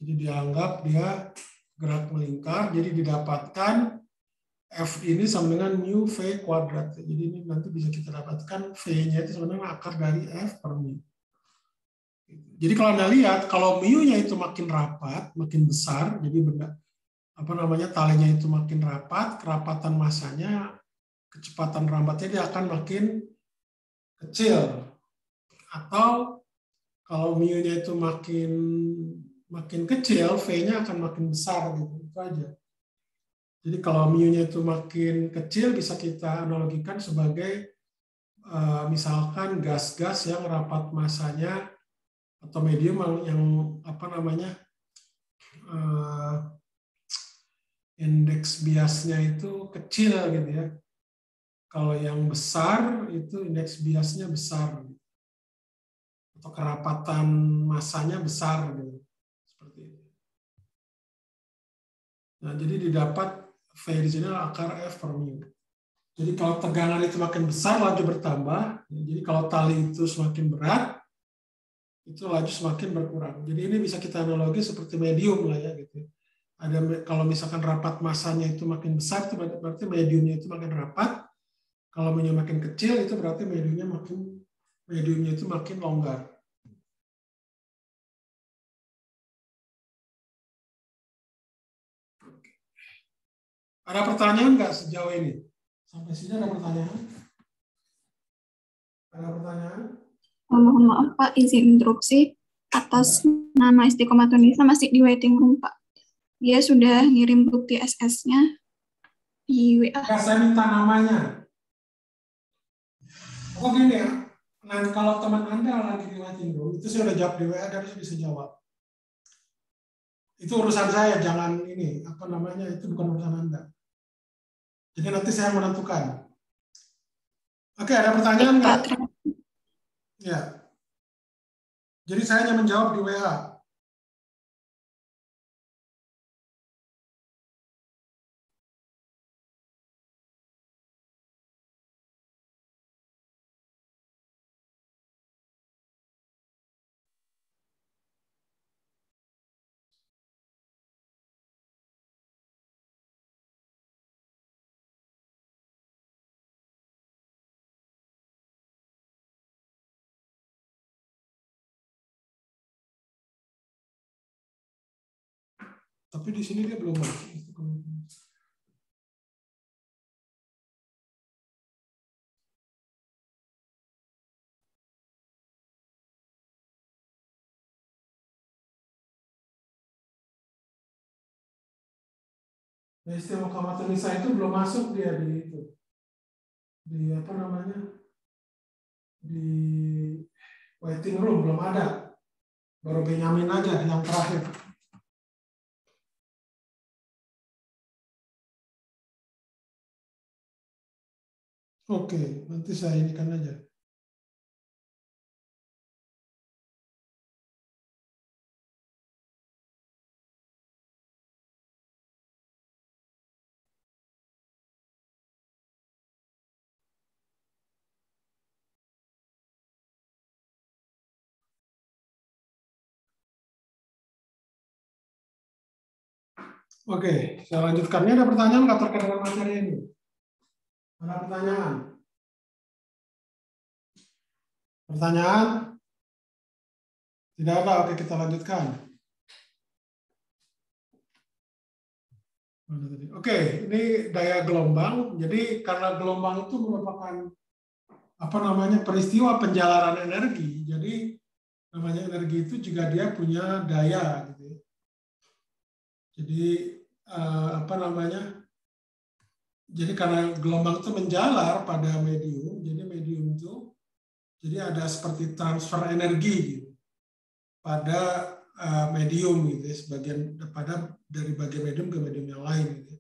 Jadi dianggap dia gerak melingkar, jadi didapatkan F ini sama dengan mu V kuadrat. Jadi ini nanti bisa kita dapatkan V-nya itu sama dengan akar dari F per mu. Jadi kalau Anda lihat, kalau mu-nya itu makin rapat, makin besar, jadi benda apa namanya talinya itu makin rapat, kerapatan massanya, kecepatan rambatnya dia akan makin kecil. Atau kalau mu-nya itu makin kecil, V-nya akan makin besar gitu. Itu aja. Jadi kalau mu-nya itu makin kecil bisa kita analogikan sebagai misalkan gas-gas yang rapat massanya atau medium yang apa namanya indeks biasnya itu kecil gitu ya. Kalau yang besar itu indeks biasnya besar. Atau kerapatan massanya besar gitu. Seperti itu. Nah, jadi didapat V di sini adalah akar F per mu. Jadi kalau tegangan itu makin besar, laju bertambah. Jadi kalau tali itu semakin berat, itu laju semakin berkurang. Jadi ini bisa kita analogi seperti medium lah ya gitu. Ada kalau misalkan rapat massanya itu makin besar, itu berarti mediumnya itu makin rapat. Kalau mu-nya makin kecil, itu berarti mediumnya itu makin longgar. Ada pertanyaan nggak sejauh ini? Sampai sini ada pertanyaan? Ada pertanyaan? Mohon maaf Pak, izin interupsi. Atas nama Istiqomatunisa masih di waiting room Pak. Dia sudah ngirim bukti SS-nya di WA. Ya, saya minta namanya. Oh gini ya, nah kalau teman Anda lagi di waiting room, itu saya udah jawab di WA, dan saya bisa jawab. Itu urusan saya, jangan ini, apa namanya, itu bukan urusan Anda. Jadi nanti saya menentukan. Oke, ada pertanyaan nggak? Ya. Jadi saya hanya menjawab di WA. Tapi di sini dia belum masuk. Nah, Istiqomatunisa itu belum masuk dia di itu. Di apa namanya? Di waiting room belum ada. Baru Benyamin aja yang terakhir. Oke, nanti saya inikan aja. Oke, saya lanjutkan. Ini ada pertanyaan nggak terkait dengan materi ini? Ada pertanyaan? Pertanyaan? Tidak ada. Oke, kita lanjutkan. Oke, ini daya gelombang. Jadi karena gelombang itu merupakan peristiwa penjalaran energi. Jadi namanya energi itu juga dia punya daya. Gitu. Jadi Jadi karena gelombang itu menjalar pada medium, jadi medium itu jadi ada seperti transfer energi gitu, pada medium gitu, sebagian dari bagian medium ke medium yang lain gitu.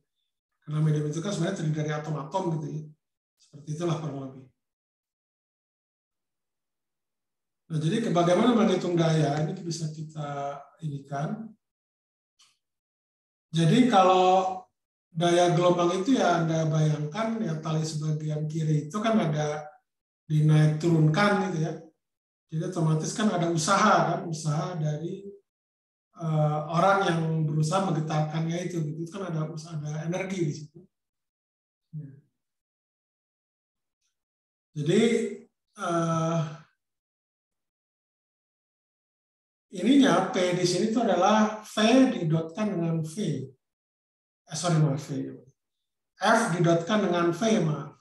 Karena medium itu kan sebenarnya terdiri dari atom-atom gitu ya. Seperti itulah kurang lebih. Nah, jadi bagaimana menghitung daya ini bisa kita inikan. Jadi kalau daya gelombang itu ya Anda bayangkan ya tali sebagian kiri itu kan ada dinaik turunkan gitu ya. Jadi otomatis kan ada usaha dari orang yang berusaha menggetarkannya itu gitu. Itu kan ada energi di situ. Jadi ininya P di sini itu adalah V didotkan dengan V. F didotkan dengan V, maaf.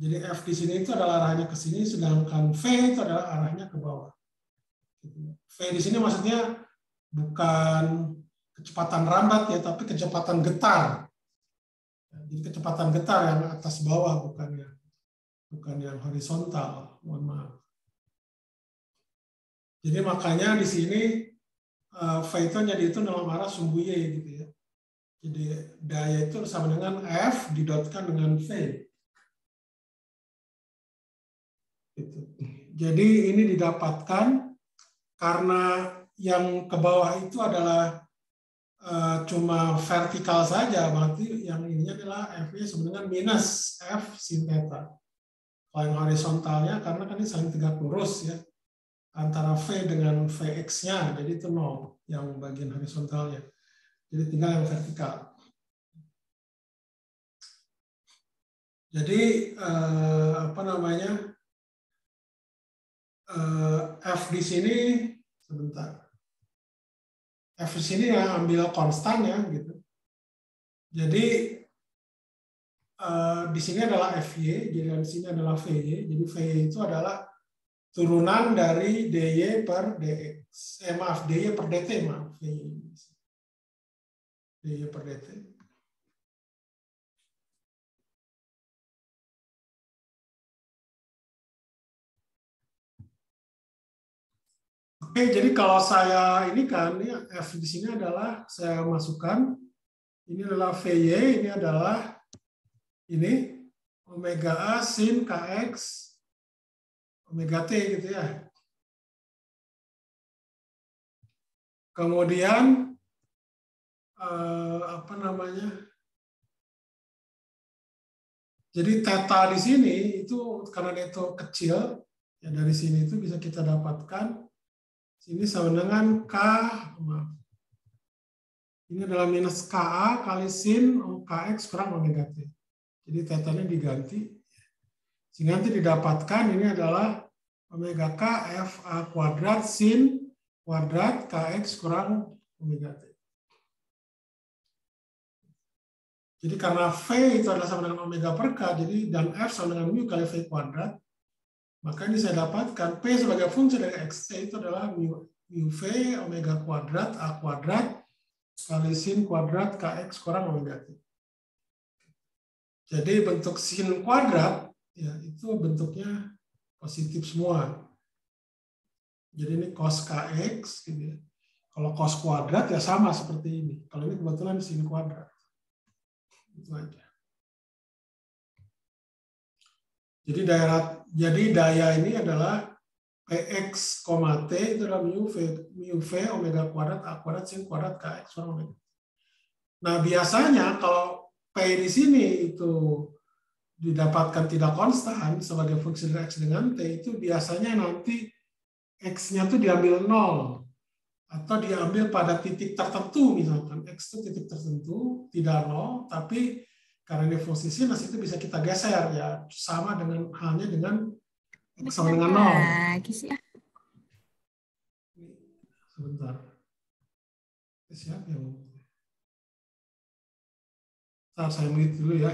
Jadi F di sini itu adalah arahnya ke sini, sedangkan V itu adalah arahnya ke bawah. V di sini maksudnya bukan kecepatan rambat ya, tapi kecepatan getar. Jadi kecepatan getar yang atas bawah, bukan yang horizontal. Mohon maaf. Jadi makanya di sini V itu jadi itu dalam arah sumbu Y gitu ya. Jadi daya itu sama dengan F didotkan dengan V. Gitu. Jadi ini didapatkan karena yang ke bawah itu adalah cuma vertikal saja, berarti yang ininya adalah F-nya sama dengan minus F sin theta. Kalau yang horizontalnya karena kan ini saling tegak lurus ya antara V dengan Vx-nya, jadi itu 0 yang bagian horizontalnya. Jadi tinggal yang vertikal. Jadi F di sini sebentar. F di sini ya ambil konstan ya gitu. Jadi di sini adalah Fy, jadi di sini adalah Vy. Jadi Vy itu adalah turunan dari dy per dx. dy per dt, maaf. Dy per dt. Oke, jadi kalau saya ini kan, ya, F di sini adalah saya masukkan, ini adalah Vy, ini adalah ini omega A sin Kx omega T gitu ya. Kemudian jadi theta di sini itu karena dia itu kecil, ya dari sini itu bisa kita dapatkan sini sama dengan K, maaf. Ini adalah minus Ka kali sin Kx kurang omega T. Jadi theta-nya diganti. Sehingga nanti didapatkan ini adalah omega K Fa kuadrat sin kuadrat Kx kurang omega T. Jadi karena V itu adalah sama dengan omega per K, jadi dan F sama dengan mu kali V kuadrat, maka ini saya dapatkan P sebagai fungsi dari Xt itu adalah mu V omega kuadrat A kuadrat kali sin kuadrat Kx kurang omega T. Jadi bentuk sin kuadrat ya itu bentuknya positif semua. Jadi ini cos Kx gitu ya. Kalau cos kuadrat ya sama seperti ini. Kalau ini kebetulan sin kuadrat. Itu aja. Jadi daya ini adalah Px, T itu adalah mu V omega kuadrat A kuadrat sin kuadrat Kx kurang omega. Nah, biasanya kalau P di sini itu didapatkan tidak konstan sebagai fungsi dari X dengan T, itu biasanya nanti X-nya tuh diambil 0. atau diambil pada titik tertentu, misalkan X itu titik tertentu, tidak 0, tapi karena ini fungsi sinus itu bisa kita geser, ya sama dengan halnya dengan X sama dengan 0. Sebentar. Siapa yang mau? Ntar saya mute dulu ya.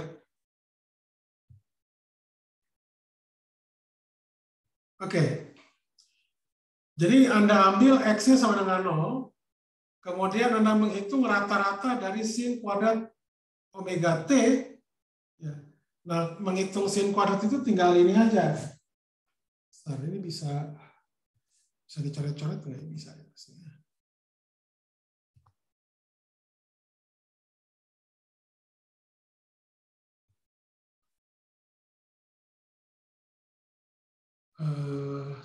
Oke. Jadi Anda ambil X-nya sama dengan 0, kemudian Anda menghitung rata-rata dari sin kuadrat omega T. Ya. Nah, menghitung sin kuadrat itu tinggal ini aja. Nah, ini bisa dicoret-coret nggak? Bisa ya.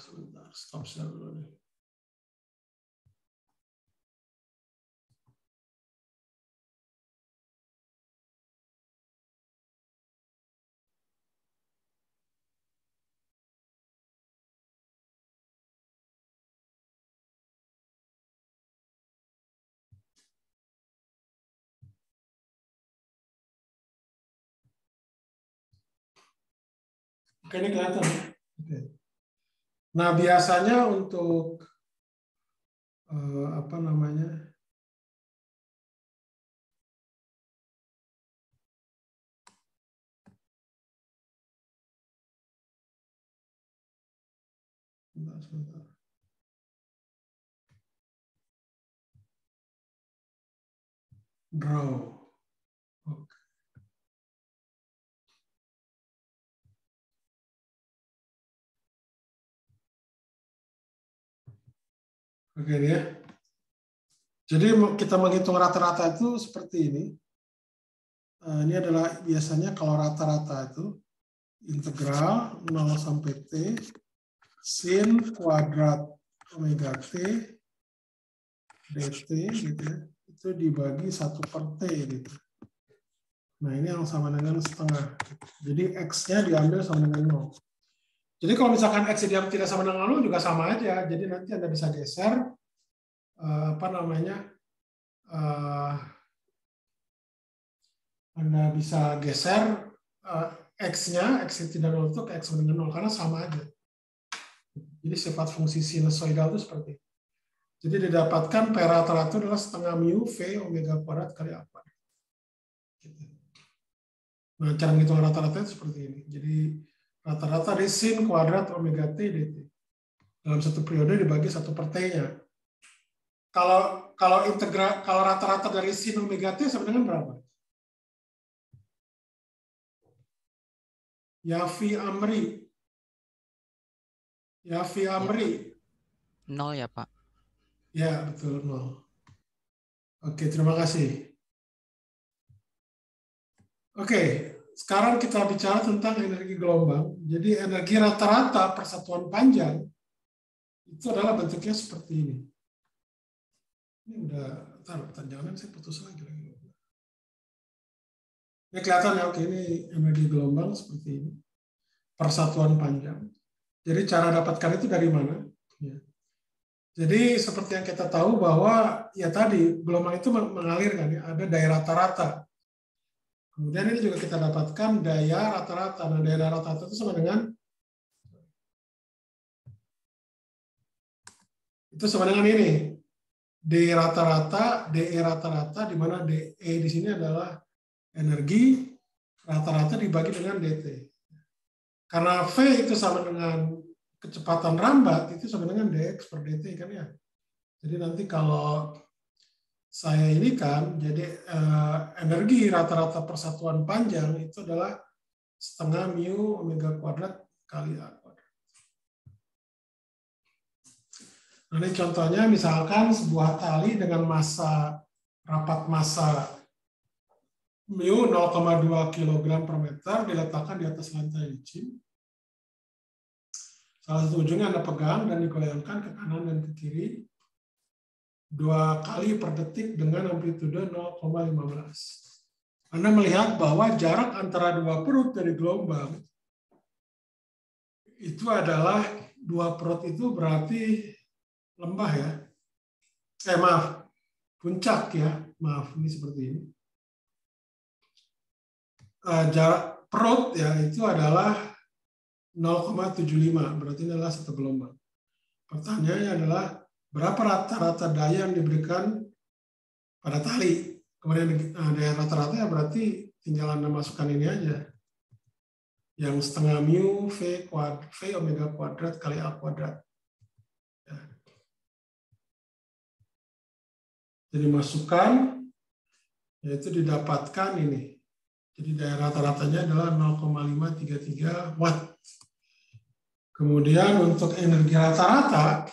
Sebentar, stop share dulu nih. Oke, ini kelihatan. Oke. Nah, biasanya untuk apa namanya? Sebentar. Draw. Oke. Oke ya. Jadi kita menghitung rata-rata itu seperti ini. Ini adalah biasanya kalau rata-rata itu integral 0 sampai T sin kuadrat omega T dt gitu ya. Itu dibagi 1/T gitu. Nah, ini yang sama dengan setengah. Jadi X-nya diambil sama dengan 0. Jadi kalau misalkan X diambil tidak sama dengan 0 juga sama aja. Jadi nanti Anda bisa geser apa namanya? Anda bisa geser X-nya, X tidak 0 itu ke X sama dengan 0 karena sama aja. Jadi sifat fungsi sinusoidal itu seperti itu. Jadi didapatkan P rata-rata adalah setengah mu V omega kuadrat kali A kuadrat. Nah, cara menghitung rata-rata itu seperti ini. Jadi rata-rata dari sin kuadrat omega T dt. Dalam satu periode dibagi 1/T-nya. Kalau integral, kalau rata-rata dari sin omega T sama dengan berapa? Yafi Amri. 0 ya, Pak. Ya, betul, 0. Oke, terima kasih. Oke, sekarang kita bicara tentang energi gelombang. Jadi energi rata-rata persatuan panjang itu adalah bentuknya seperti ini. Ini udah, jangan saya putus lagi. Ini kelihatan ya, oke, ini energi gelombang seperti ini. Persatuan panjang. Jadi cara dapatkan itu dari mana? Ya. Jadi seperti yang kita tahu bahwa ya tadi gelombang itu mengalir kan ya, ada daya rata-rata. Kemudian ini juga kita dapatkan daya rata-rata. Nah, daya rata-rata itu sama dengan ini. D rata-rata, DE rata-rata, di mana DE di sini adalah energi rata-rata dibagi dengan DT. Karena V itu sama dengan kecepatan rambat, itu sama dengan dx per dt kan ya. Jadi nanti kalau saya ini kan, jadi energi rata-rata persatuan panjang itu adalah setengah mu omega kuadrat kali A kuadrat. Nah, ini contohnya misalkan sebuah tali dengan rapat massa mu 0,2 kg per meter diletakkan di atas lantai licin. Salah satu ujungnya Anda pegang dan digoyangkan ke kanan dan ke kiri 2 kali per detik dengan amplitude 0,15. Anda melihat bahwa jarak antara dua perut dari gelombang itu adalah dua perut itu berarti lembah ya. Maaf, puncak ya, maaf ini seperti ini. Jarak perut ya itu adalah 0,75, berarti ini adalah satu gelombang. Pertanyaannya adalah berapa rata-rata daya yang diberikan pada tali. Kemudian daya rata-rata ya berarti tinggal Anda masukkan ini aja. Yang setengah mu V omega kuadrat kali A kuadrat. Ya. Jadi masukkan, yaitu didapatkan ini. Jadi daya rata-ratanya adalah 0,533 watt. Kemudian untuk energi rata-rata,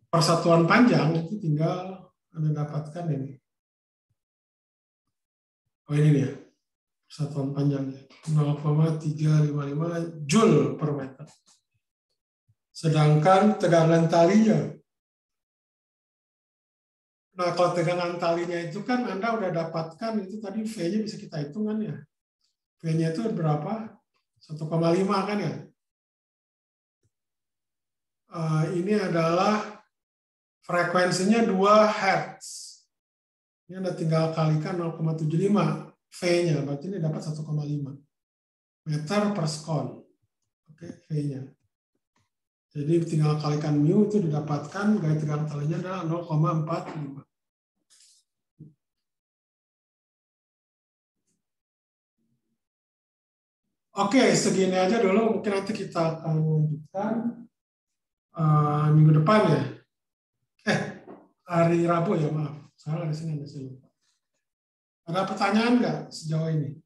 persatuan panjang itu tinggal Anda dapatkan ini. Oh ini dia, persatuan panjangnya. 0,355 Joule per meter. Sedangkan tegangan talinya. Nah, kalau tegangan talinya itu kan Anda udah dapatkan, itu tadi V-nya bisa kita hitung kan ya. V-nya itu berapa? 1,5 kan ya. Ini adalah frekuensinya 2 Hz. Ini Anda tinggal kalikan 0,75 V-nya, berarti ini dapat 1,5 meter per sekon. Oke, V-nya. Jadi tinggal kalikan mu itu didapatkan gaya tegangan talinya adalah 0,45. Oke, segini aja dulu. Mungkin nanti kita akan lanjutkan minggu depan ya. Hari Rabu ya, maaf. Salah di sini ada saya lupa. Ada pertanyaan nggak sejauh ini?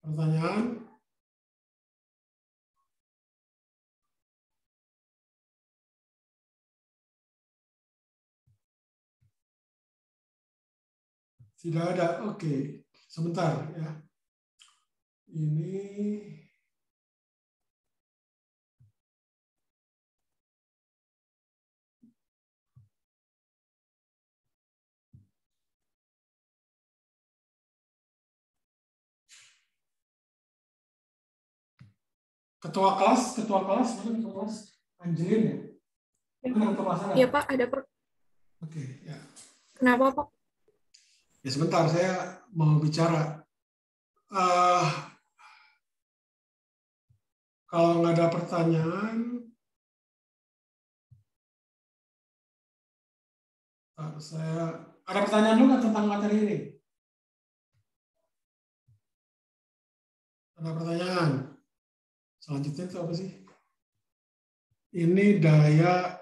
Pertanyaan? Tidak ada. Oke, sebentar ya. Ini ketua kelas, mana ketua kelas? Angelin ya? Mana ketua kelas? Iya Pak, ada Oke, ya. Kenapa Pak? Ya sebentar, saya mau bicara. Kalau nggak ada pertanyaan, ada pertanyaan dulu nggak tentang materi ini? Ada pertanyaan? Selanjutnya itu apa sih? Ini daya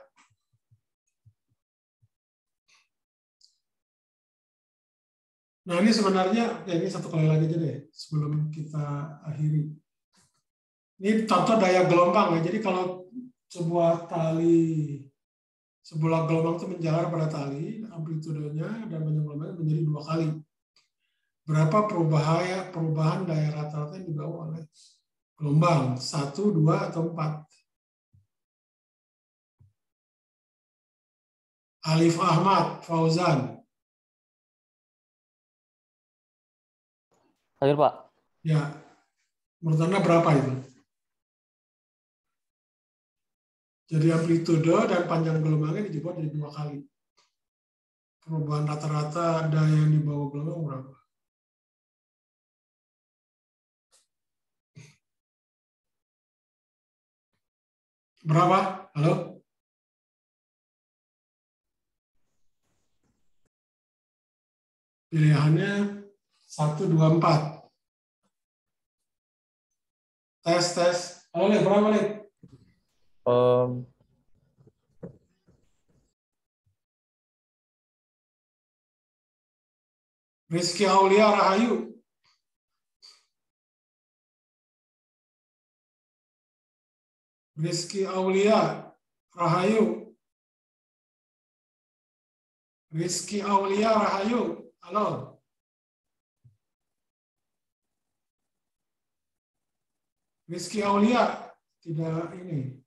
Nah ini sebenarnya, ya ini satu kali lagi aja deh, sebelum kita akhiri. Ini contoh daya gelombang ya, jadi kalau sebuah gelombang itu menjalar pada tali, amplitudenya dan panjang gelombangnya menjadi 2 kali. Berapa perubahan daya rata-rata yang dibawa oleh gelombang? 1, 2, atau 4? Alif Ahmad, Fauzan. Hadir, Pak. Ya, menurut Anda berapa itu? Jadi amplitude dan panjang gelombangnya dibuat jadi 2 kali. Perubahan rata-rata daya yang dibawa gelombang berapa? Berapa? Halo? Pilihannya 1, 2, 4. Tes. Halo, Lid, berapa, Lid? Rizky Aulia Rahayu. Rizky Aulia Rahayu. Rizky Aulia Rahayu. Halo. Rizky Aulia tidak ini.